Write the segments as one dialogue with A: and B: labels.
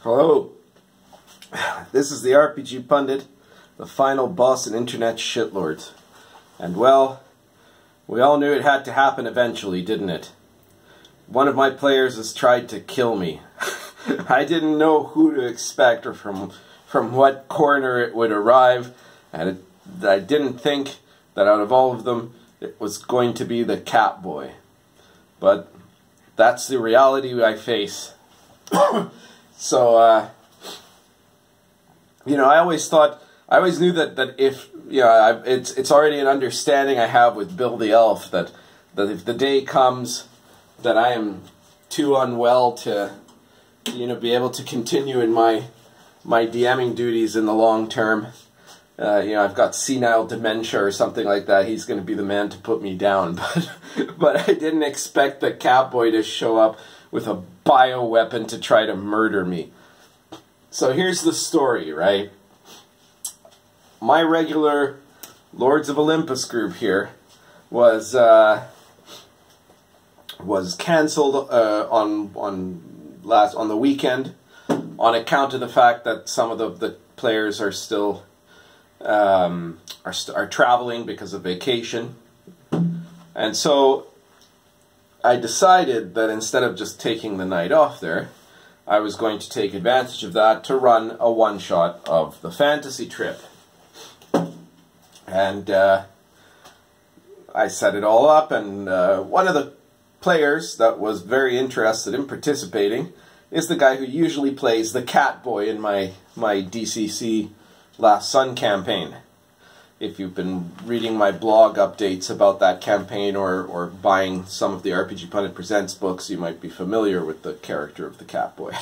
A: Hello, this is the RPG Pundit, the final boss in Internet shitlords. And well, we all knew it had to happen eventually, didn't it? One of my players has tried to kill me. I didn't know who to expect or from what corner it would arrive, and I didn't think that out of all of them, it was going to be the Catboy. But that's the reality I face. So, I always knew that if, it's already an understanding I have with Bill the Elf that if the day comes that I am too unwell to, be able to continue in my DMing duties in the long term, I've got senile dementia or something like that, he's going to be the man to put me down. But I didn't expect the Catboy to show up with a bioweapon to try to murder me. So here's the story, right? My regular Lords of Olympus group here was canceled on the weekend on account of the fact that some of the players are still are traveling because of vacation. And so I decided that instead of just taking the night off there, I was going to take advantage of that to run a one-shot of the fantasy trip. And I set it all up, and one of the players that was very interested in participating is the guy who usually plays the Catboy in my DCC Last Sun campaign. If you've been reading my blog updates about that campaign or buying some of the RPG Pundit Presents books, you might be familiar with the character of the Catboy.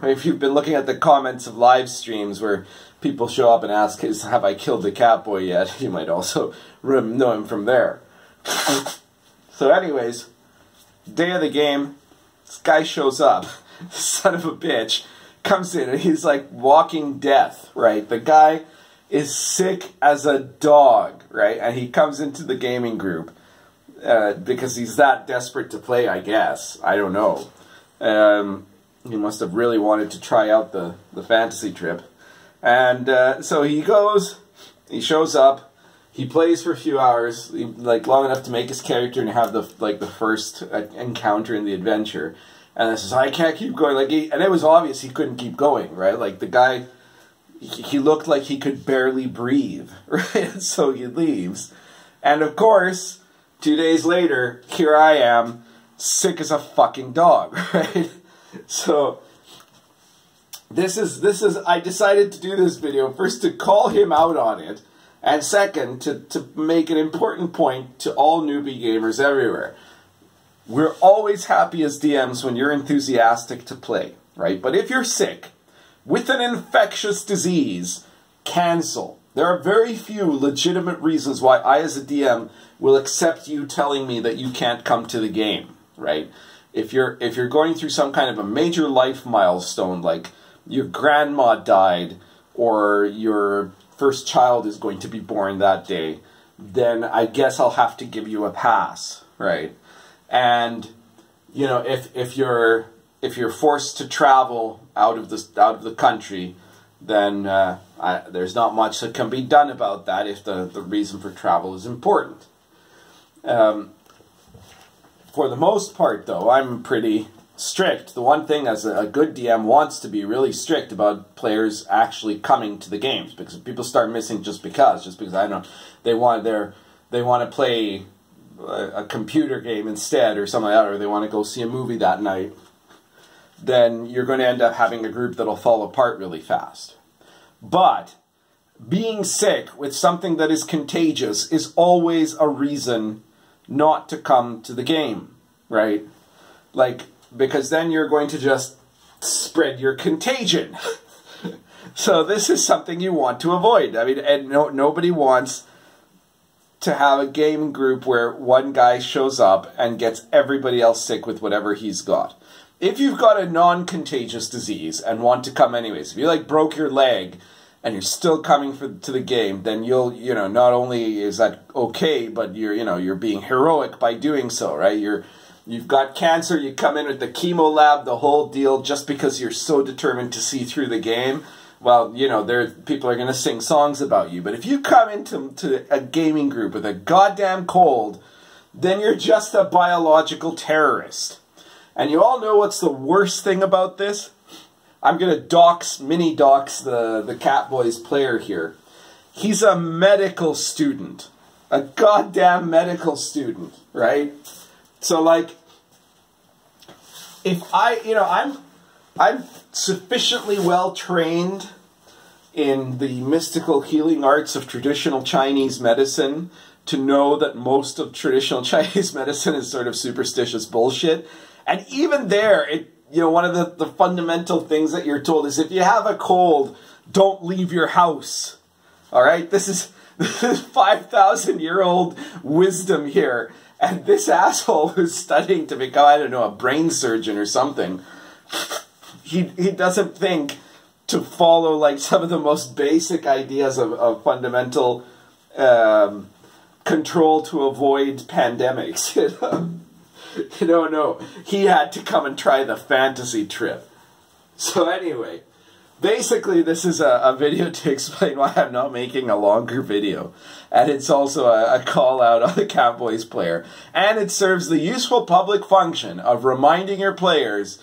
A: If you've been looking at the comments of live streams where people show up and ask, have I killed the Catboy yet? You might also know him from there. So anyways, day of the game, this guy shows up, son of a bitch, comes in and he's like walking death, right? The guy is sick as a dog, right? And he comes into the gaming group because he's that desperate to play, I guess. I don't know. He must have really wanted to try out the fantasy trip. And so he goes, he shows up, he plays for a few hours, long enough to make his character and have the first encounter in the adventure. And this is, I can't keep going. And it was obvious he couldn't keep going, right? Like the guy, he looked like he could barely breathe, right? So he leaves. And of course, 2 days later, here I am, sick as a fucking dog, right? So I decided to do this video, first to call him out on it, and second, to make an important point to all newbie gamers everywhere. We're always happy as DMs when you're enthusiastic to play, right? But if you're sick with an infectious disease, cancel. There are very few legitimate reasons why I as a DM will accept you telling me that you can't come to the game, right? If you're going through some kind of a major life milestone, like your grandma died or your first child is going to be born that day, then I guess I'll have to give you a pass, right? And if you're forced to travel out of the country, then there's not much that can be done about that if the reason for travel is important. For the most part, though, I'm pretty strict. The one thing as a good DM wants to be really strict about players actually coming to the games, because if people start missing just because I don't know, they want to play a computer game instead or something like that, or they want to go see a movie that night, then you're going to end up having a group that'll fall apart really fast. But being sick with something that is contagious is always a reason not to come to the game, right? Because then you're going to just spread your contagion. So this is something you want to avoid. I mean, and nobody wants to have a game group where one guy shows up and gets everybody else sick with whatever he's got. If you've got a non-contagious disease and want to come anyways, if you broke your leg and you're still coming to the game, then you'll, not only is that okay, but you're being heroic by doing so, right? You've got cancer, you come in with the chemo lab, the whole deal, just because you're so determined to see through the game. Well, you know, people are going to sing songs about you. But if you come into a gaming group with a goddamn cold, then you're just a biological terrorist. And you all know what's the worst thing about this? I'm going to mini-dox the Catboy's player here. He's a medical student. A goddamn medical student, right? So, like, if I'm sufficiently well trained in the mystical healing arts of traditional Chinese medicine to know that most of traditional Chinese medicine is sort of superstitious bullshit. And even there, one of the fundamental things that you're told is if you have a cold, don't leave your house. All right? This is 5,000-year-old wisdom here. And this asshole who's studying to become, I don't know, a brain surgeon or something, he doesn't think to follow like some of the most basic ideas of fundamental control to avoid pandemics. No. He had to come and try the fantasy trip. So anyway, basically this is a video to explain why I'm not making a longer video. And it's also a call out on the Catboy's player. And it serves the useful public function of reminding your players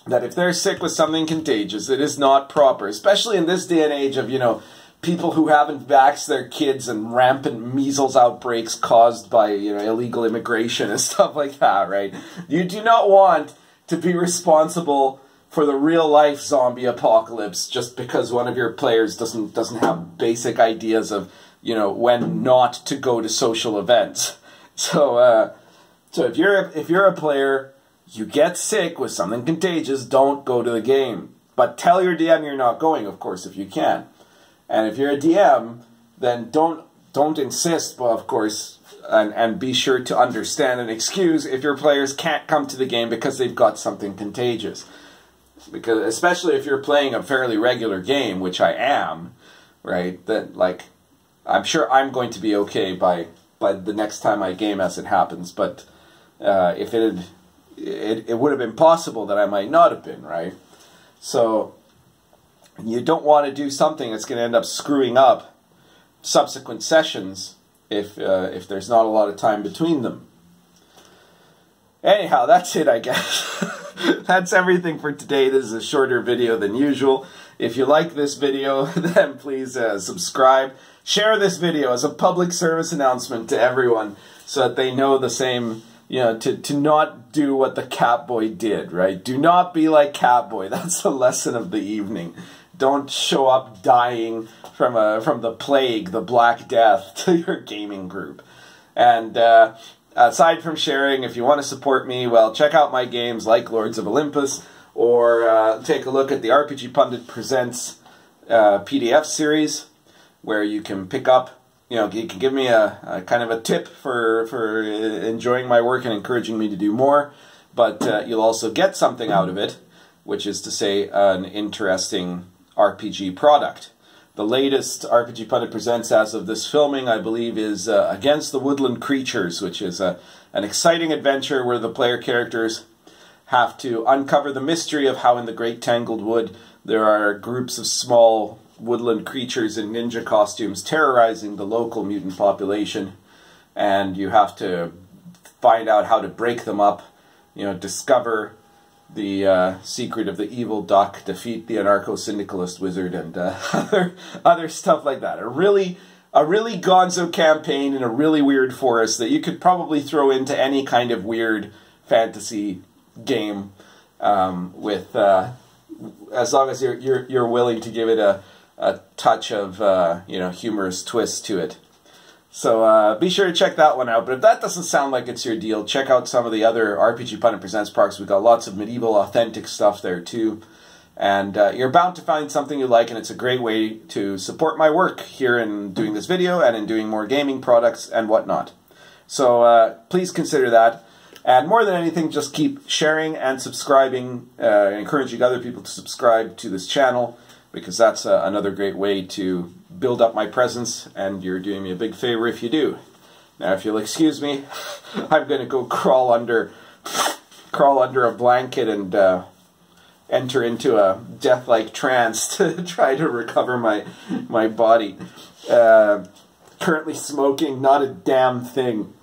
A: that if they're sick with something contagious, it is not proper. Especially in this day and age of, people who haven't vaxxed their kids and rampant measles outbreaks caused by, illegal immigration and stuff like that, right? You do not want to be responsible for the real-life zombie apocalypse just because one of your players doesn't have basic ideas of, when not to go to social events. So if you're a player, you get sick with something contagious, don't go to the game. But tell your DM you're not going, of course, if you can. And if you're a DM, then don't insist, well, of course, and be sure to understand and excuse if your players can't come to the game because they've got something contagious. Because especially if you're playing a fairly regular game, which I am, right? That I'm sure I'm going to be okay by the next time I game as it happens. But if it would have been possible that I might not have been, right? So you don't want to do something that's going to end up screwing up subsequent sessions if there's not a lot of time between them. Anyhow, that's it, I guess. That's everything for today. This is a shorter video than usual. If you like this video, then please subscribe. Share this video as a public service announcement to everyone so that they know the same, to not do what the Catboy did, right? Do not be like Catboy. That's the lesson of the evening. Don't show up dying from the plague, the Black Death, to your gaming group. And aside from sharing, if you want to support me, well, check out my games like Lords of Olympus, or take a look at the RPG Pundit Presents PDF series, where you can pick up, you can give me a kind of a tip for enjoying my work and encouraging me to do more, but you'll also get something out of it, which is to say an interesting RPG product. The latest RPG Pundit Presents as of this filming, I believe, is Against the Woodland Creatures, which is an exciting adventure where the player characters have to uncover the mystery of how in the Great Tangled Wood there are groups of small woodland creatures in ninja costumes terrorizing the local mutant population, and you have to find out how to break them up, discover the secret of the evil duck, defeat the anarcho-syndicalist wizard, and other stuff like that. A really gonzo campaign in a really weird forest that you could probably throw into any kind of weird fantasy game, with as long as you're willing to give it a touch of humorous twist to it. So be sure to check that one out. But if that doesn't sound like it's your deal, check out some of the other RPG Pundit Presents parks. We've got lots of medieval authentic stuff there too. And you're bound to find something you like, and it's a great way to support my work here in doing this video and in doing more gaming products and whatnot. So please consider that. And more than anything, just keep sharing and subscribing, encouraging other people to subscribe to this channel, because that's another great way to build up my presence, and you're doing me a big favor if you do. Now, if you'll excuse me, I'm going to go crawl under a blanket and enter into a death-like trance to try to recover my body. Currently smoking, not a damn thing.